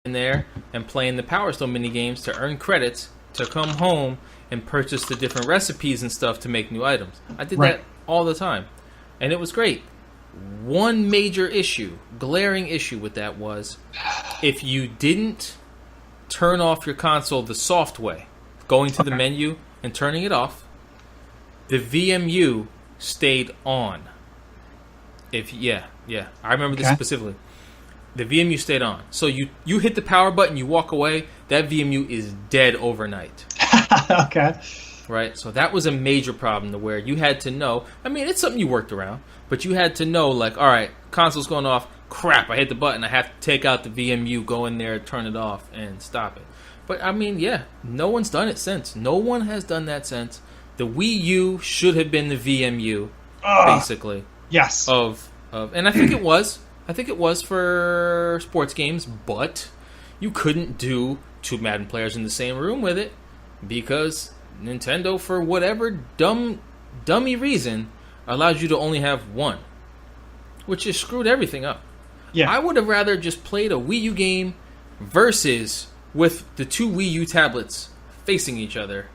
in there and playing the Power Stone mini games to earn credits to come home and purchase the different recipes and stuff to make new items. I did that all the time, and it was great. One major issue, glaring issue with that was if you didn't turn off your console the soft way, going to the menu and turning it off, the VMU stayed on. I remember this specifically. The VMU stayed on. So you hit the power button, you walk away, that VMU is dead overnight. Okay. Right? So that was a major problem to where you had to know. I mean, it's something you worked around, but you had to know, like, all right, console's going off. Crap, I hit the button. I have to take out the VMU, go in there, turn it off, and stop it. But, I mean, yeah, no one's done it since. No one has done that since. The Wii U should have been the VMU, basically. Yes. And I think it was. I think it was for sports games, but you couldn't do two Madden players in the same room with it because Nintendo, for whatever dummy reason, allows you to only have one, which just screwed everything up. Yeah. I would have rather just played a Wii U game versus with the two Wii U tablets facing each other.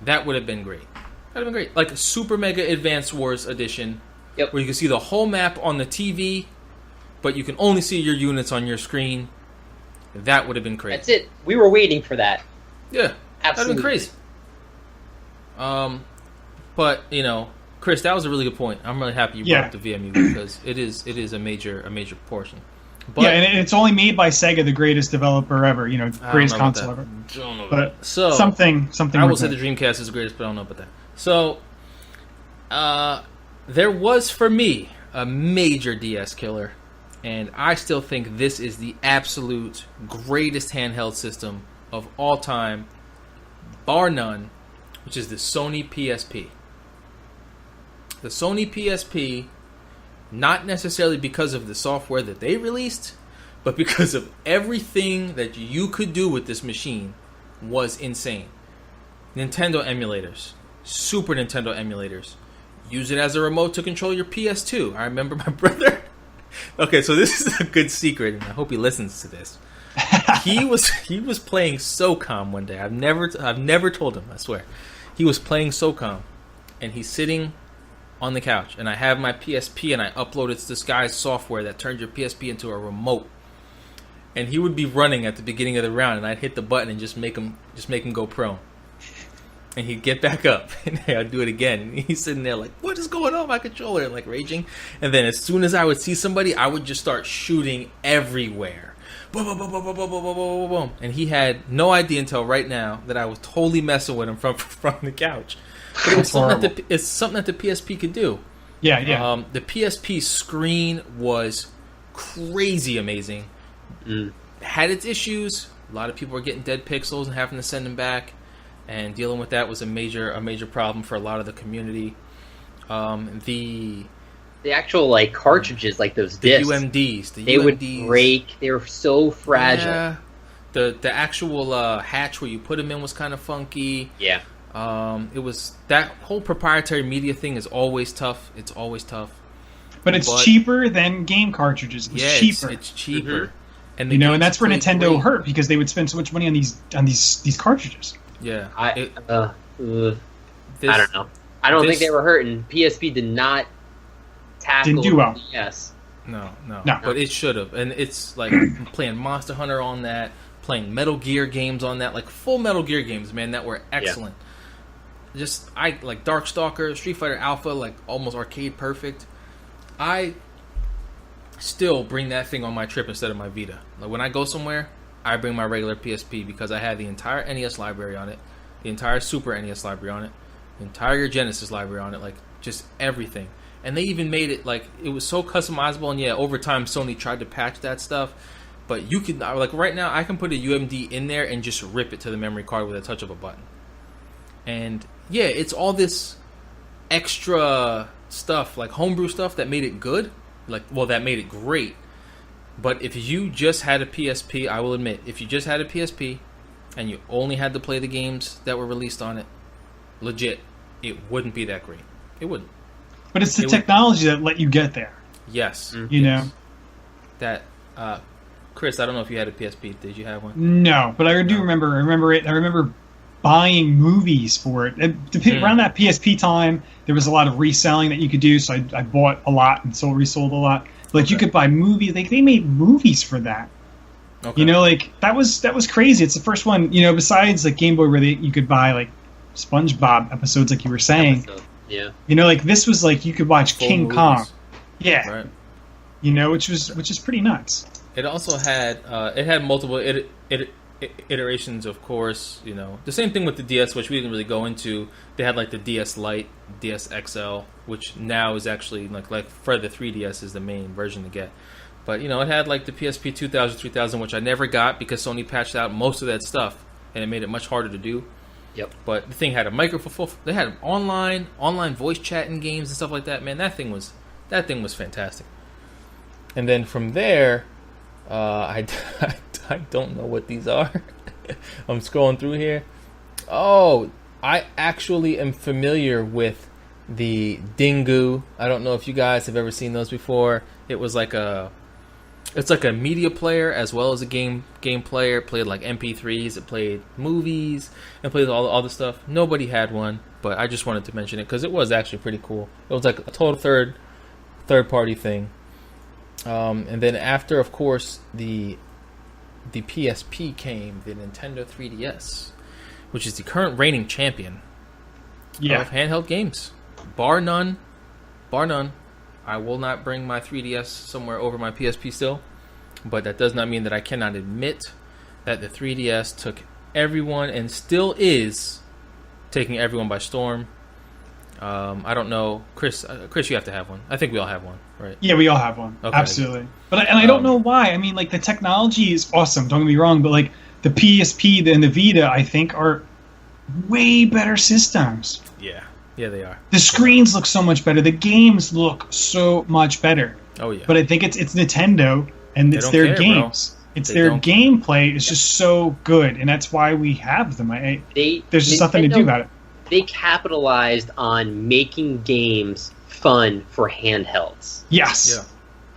That would have been great. That would have been great. Like a Super Mega Advance Wars Edition, where you can see the whole map on the TV, but you can only see your units on your screen. That would have been crazy. That's it. We were waiting for that. Yeah. Absolutely. That would have been crazy. But, you know, Chris, that was a really good point. I'm really happy you brought up the VMU because it is a major portion. But, and it's only made by Sega, the greatest developer ever, you know, greatest console ever. Don't know but something I will say the Dreamcast is the greatest, but I don't know about that. So, there was, for me, a major DS killer. And I still think this is the absolute greatest handheld system of all time, bar none, which is the Sony PSP. The Sony PSP, not necessarily because of the software that they released, but because of everything that you could do with this machine was insane. Nintendo emulators, Super Nintendo emulators. Use it as a remote to control your PS2. I remember my brother... Okay, so this is a good secret, and I hope he listens to this. He was playing SOCOM one day. I've never told him, I swear. He was playing SOCOM, and he's sitting on the couch, and I have my PSP, and I uploaded this guy's software that turns your PSP into a remote. And he would be running at the beginning of the round, and I'd hit the button and just make him go prone. And he'd get back up, and I'd do it again. And he's sitting there like, what is going on with my controller? And like raging. And then as soon as I would see somebody, I would just start shooting everywhere. Boom, boom, boom, boom, boom, boom, boom, boom, boom, boom. And he had no idea until right now that I was totally messing with him from the couch. But it was something that the PSP could do. Yeah. The PSP screen was crazy amazing. Had its issues. A lot of people were getting dead pixels and having to send them back. And dealing with that was a major problem for a lot of the community. The actual like cartridges, like those discs, they would break. They were so fragile. Yeah. The actual hatch where you put them in was kind of funky. Yeah. It was that whole proprietary media thing is always tough. It's always tough. But it's cheaper than game cartridges. It's cheaper. Mm-hmm. And and that's where Nintendo hurt because they would spend so much money on these cartridges. Yeah, I don't know. I don't think they were hurting. PSP did not tackle. Didn't do well. Yes. No. But it should have. And it's like playing Monster Hunter on that, playing Metal Gear games on that, like full Metal Gear games, man, that were excellent. Yeah. I like Darkstalker, Street Fighter Alpha, like almost arcade perfect. I still bring that thing on my trip instead of my Vita. Like when I go somewhere, I bring my regular PSP because I had the entire NES library on it, the entire Super NES library on it, the entire Genesis library on it, like just everything. And they even made it like it was so customizable. And yeah, over time Sony tried to patch that stuff, but you can like right now I can put a UMD in there and just rip it to the memory card with a touch of a button. And yeah, it's all this extra stuff like homebrew stuff that made it good, that made it great. But if you just had a PSP, I will admit, if you just had a PSP and you only had to play the games that were released on it, legit, it wouldn't be that great. It wouldn't. But it's the technology that let you get there. Yes. You know? That Chris, I don't know if you had a PSP. Did you have one? No, but I do remember. I remember it. I remember buying movies for it. Around that PSP time, there was a lot of reselling that you could do. So I bought a lot and resold a lot. Like you could buy movies. Like they made movies for that. Okay. You know, like that was crazy. It's the first one. You know, besides like Game Boy, where you could buy like SpongeBob episodes, like you were saying. Yeah. You know, like this was like you could watch Full King movies. Kong. Yeah. Right. You know, which is pretty nuts. It also had multiple iterations, of course. You know, the same thing with the DS, which we didn't really go into. They had like the DS Lite, DS XL, which now is actually like for the 3DS is the main version to get. But you know, it had like the PSP 2000, 3000, which I never got because Sony patched out most of that stuff, and it made it much harder to do. Yep. But the thing had a microphone. They had online voice chatting games and stuff like that. Man, that thing was fantastic. And then from there, I don't know what these are. I'm scrolling through here. Oh, I actually am familiar with the Dingu. I don't know if you guys have ever seen those before. It's like a media player as well as a game player. It played like MP3s. It played movies and played all the stuff. Nobody had one, but I just wanted to mention it because it was actually pretty cool. It was like a total third party thing. And then after, of course, the PSP came, the Nintendo 3DS, which is the current reigning champion of handheld games. Bar none. I will not bring my 3DS somewhere over my PSP still, but that does not mean that I cannot admit that the 3DS took everyone and still is taking everyone by storm. I don't know, Chris, you have to have one. I think we all have one, right? Yeah, we all have one. Okay. Absolutely. But I don't know why. I mean, like the technology is awesome. Don't get me wrong, but like the PSP and the Vita, I think, are way better systems. Yeah, they are. The screens look so much better. The games look so much better. Oh yeah. But I think it's Nintendo and it's their games. Bro. It's their gameplay is just so good, and that's why we have them. There's just nothing to do about it. They capitalized on making games fun for handhelds. Yes. Yeah.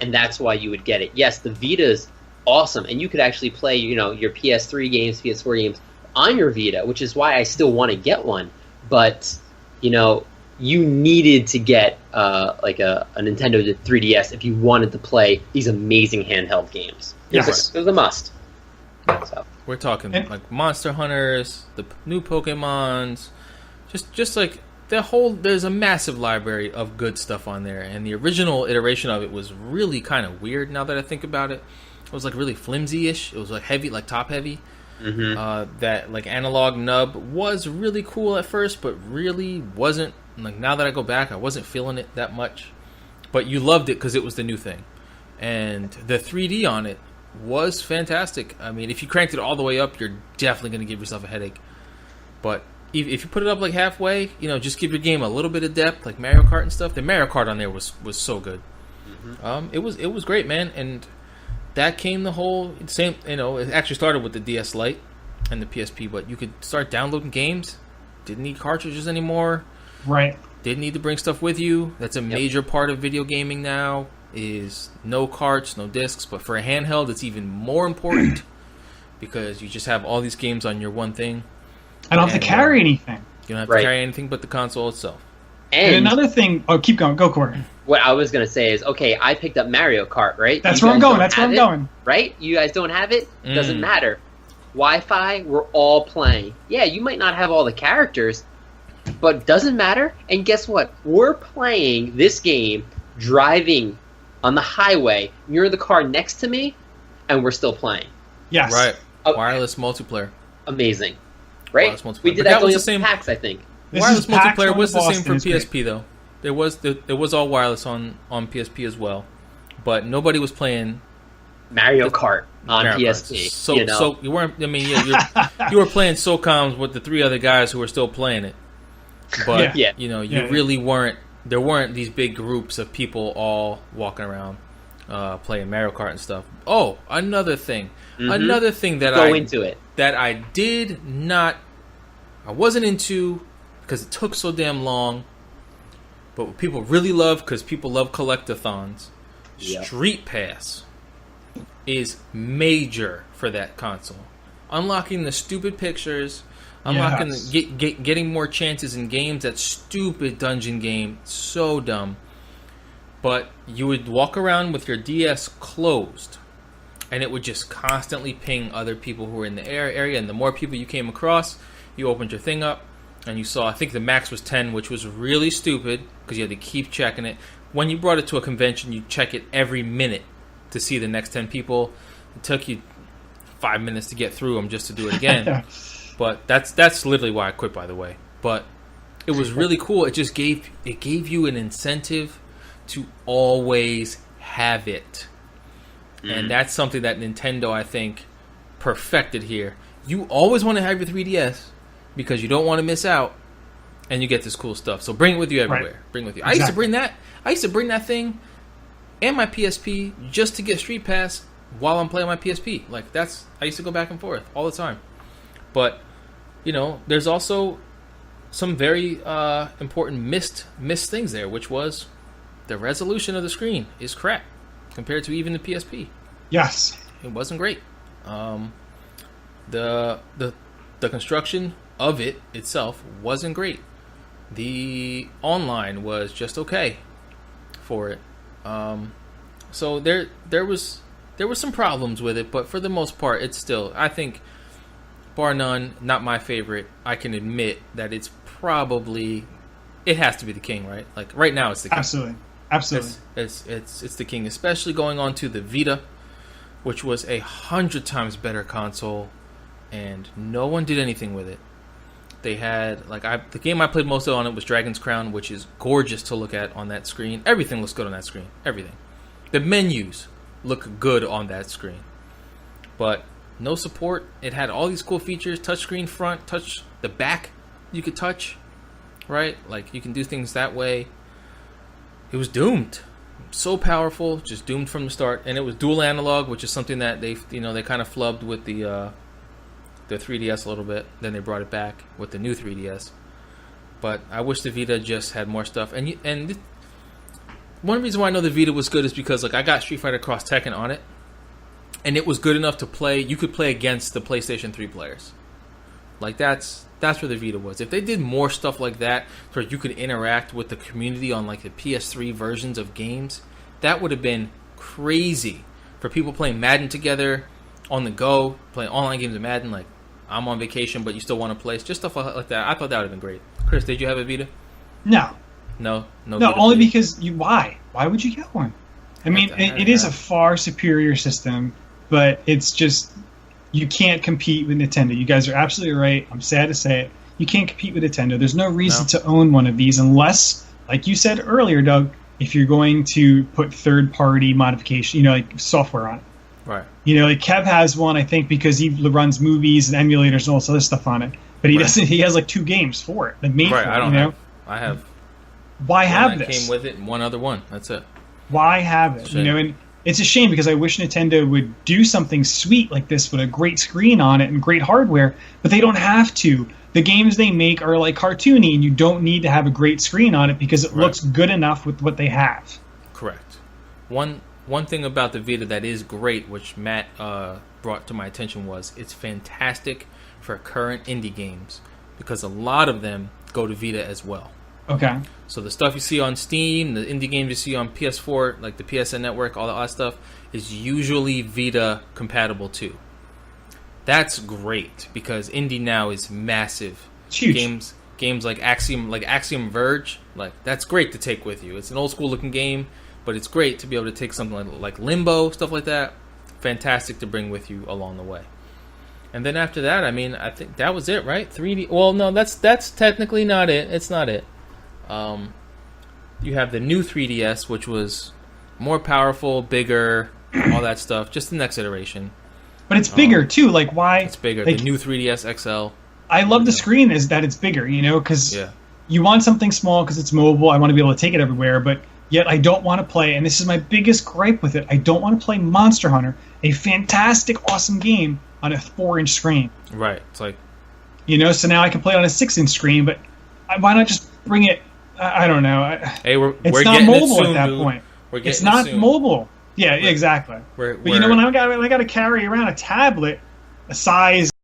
And that's why you would get it. Yes, the Vita's awesome, and you could actually play, you know, your PS3 games, PS4 games on your Vita, which is why I still want to get one. But, you know, you needed to get like a Nintendo 3DS if you wanted to play these amazing handheld games. Yes. It was a must. So. We're talking like Monster Hunters, the new Pokemons, just like there's a massive library of good stuff on there, and the original iteration of it was really kind of weird now that I think about it. It was like really flimsy-ish. It was like heavy, like top heavy. Mm-hmm. That like analog nub was really cool at first, but really wasn't. Like now that I go back, I wasn't feeling it that much. But you loved it because it was the new thing, and the 3D on it was fantastic. I mean, if you cranked it all the way up, you're definitely going to give yourself a headache. But if you put it up like halfway, you know, just give your game a little bit of depth, like Mario Kart and stuff. The Mario Kart on there was so good. Mm-hmm. It was great, man. And that came the whole same. You know, it actually started with the DS Lite and the PSP, but you could start downloading games. Didn't need cartridges anymore. Right. Didn't need to bring stuff with you. That's a major part of video gaming now. Is no carts, no discs. But for a handheld, it's even more important because you just have all these games on your one thing. I don't have to carry anything. You don't have to carry anything but the console itself. And another thing... Oh, keep going. Go, Corey. What I was going to say is, okay, I picked up Mario Kart, right? That's where I'm going. That's where I'm going. Right? You guys don't have it? Doesn't matter. Wi-Fi, we're all playing. Yeah, you might not have all the characters, but doesn't matter. And guess what? We're playing this game, driving on the highway. You're in the car next to me, and we're still playing. Yes. Right. Wireless multiplayer. Amazing. Right? We did that was the same PAX, I think. Wireless multiplayer was the same for PSP, though. There was all wireless on PSP as well, but nobody was playing Mario Kart on PSP. So you weren't. I mean, you were playing SOCOMs with the three other guys who were still playing it, but you know, you really weren't. There weren't these big groups of people all walking around playing Mario Kart and stuff. Oh, another thing that I did not. I wasn't into because it took so damn long. But what people really love, because people love collectathons, Street Pass. is major for that console. Unlocking the stupid pictures, unlocking getting more chances in games. That stupid dungeon game, so dumb. But you would walk around with your DS closed, and it would just constantly ping other people who were in the area. And the more people you came across, you opened your thing up, and you saw, I think the max was 10, which was really stupid because you had to keep checking it. When you brought it to a convention, you check it every minute to see the next 10 people. It took you 5 minutes to get through them just to do it again. But that's literally why I quit, by the way. But it was really cool. It just gave you an incentive to always have it. And that's something that Nintendo, I think, perfected here. You always want to have your 3DS because you don't want to miss out, and you get this cool stuff. So bring it with you everywhere. Right. Bring it with you. Exactly. I used to bring that thing and my PSP just to get Street Pass while I'm playing my PSP. Like I used to go back and forth all the time. But there's also some very important missed things there, which was the resolution of the screen is crap compared to even the PSP. Yes, it wasn't great. The construction of it itself wasn't great. The online was just okay for it. So there was some problems with it, but for the most part, it's still, I think, bar none, not my favorite. I can admit that it has to be the king, right? Like right now, it's the king. Absolutely. It's the king, especially going on to the Vita, which was 100 times better console, and no one did anything with it. They had the game I played most on it was Dragon's Crown, which is gorgeous to look at on that screen. Everything looks good on that screen. Everything. The menus look good on that screen, but no support. It had all these cool features: touchscreen front, touch the back. You could touch, right? Like you can do things that way. It was doomed. So powerful, just doomed from the start. And it was dual analog, which is something that they kind of flubbed with the 3DS a little bit. Then they brought it back with the new 3DS. But I wish the Vita just had more stuff. And one reason why I know the Vita was good is because I got Street Fighter Cross Tekken on it, and it was good enough to play. You could play against the PlayStation 3 players. That's where the Vita was. If they did more stuff like that, where you could interact with the community on the PS3 versions of games, that would have been crazy for people playing Madden together on the go, playing online games of Madden. Like I'm on vacation, but you still want to play. Just stuff like that. I thought that would have been great. Chris, did you have a Vita? No. No, only because why? Why would you get one? I mean, it is a far superior system, but it's just you can't compete with Nintendo. You guys are absolutely right. I'm sad to say it. You can't compete with Nintendo. There's no reason to own one of these unless, like you said earlier, Doug, if you're going to put third-party modification, software on it. Right. Kev has one, I think, because he runs movies and emulators and all this other stuff on it. But he doesn't. He has 2 games for it. Made for it. I have. Why have this? Came with it and one other one. That's it. Why have it? And it's a shame because I wish Nintendo would do something sweet like this with a great screen on it and great hardware, but they don't have to. The games they make are cartoony, and you don't need to have a great screen on it because it looks good enough with what they have. Correct. One thing about the Vita that is great, which Matt brought to my attention, was it's fantastic for current indie games because a lot of them go to Vita as well. Okay. So the stuff you see on Steam, the indie games you see on PS4, like the PSN Network, all that stuff, is usually Vita compatible too. That's great because indie now is massive. It's huge. Games like Axiom Verge, that's great to take with you. It's an old school looking game, but it's great to be able to take something like Limbo, stuff like that. Fantastic to bring with you along the way. And then after that, I think that was it, right? 3D. Well, no, that's technically not it. It's not it. You have the new 3DS, which was more powerful, bigger, all that stuff. Just the next iteration. But it's bigger too. Why? It's bigger. The new 3DS XL. I love the screen is that it's bigger. Because you want something small because it's mobile. I want to be able to take it everywhere, but yet I don't want to play. And this is my biggest gripe with it. I don't want to play Monster Hunter, a fantastic, awesome game, on a 4-inch screen. Right. It's so now I can play it on a 6-inch screen. But why not just bring it? I don't know. Hey, it's we're not getting mobile it soon, at that dude. point. We're getting it's not soon. mobile. Yeah, exactly. Where, But you know, when I got to carry around a tablet a size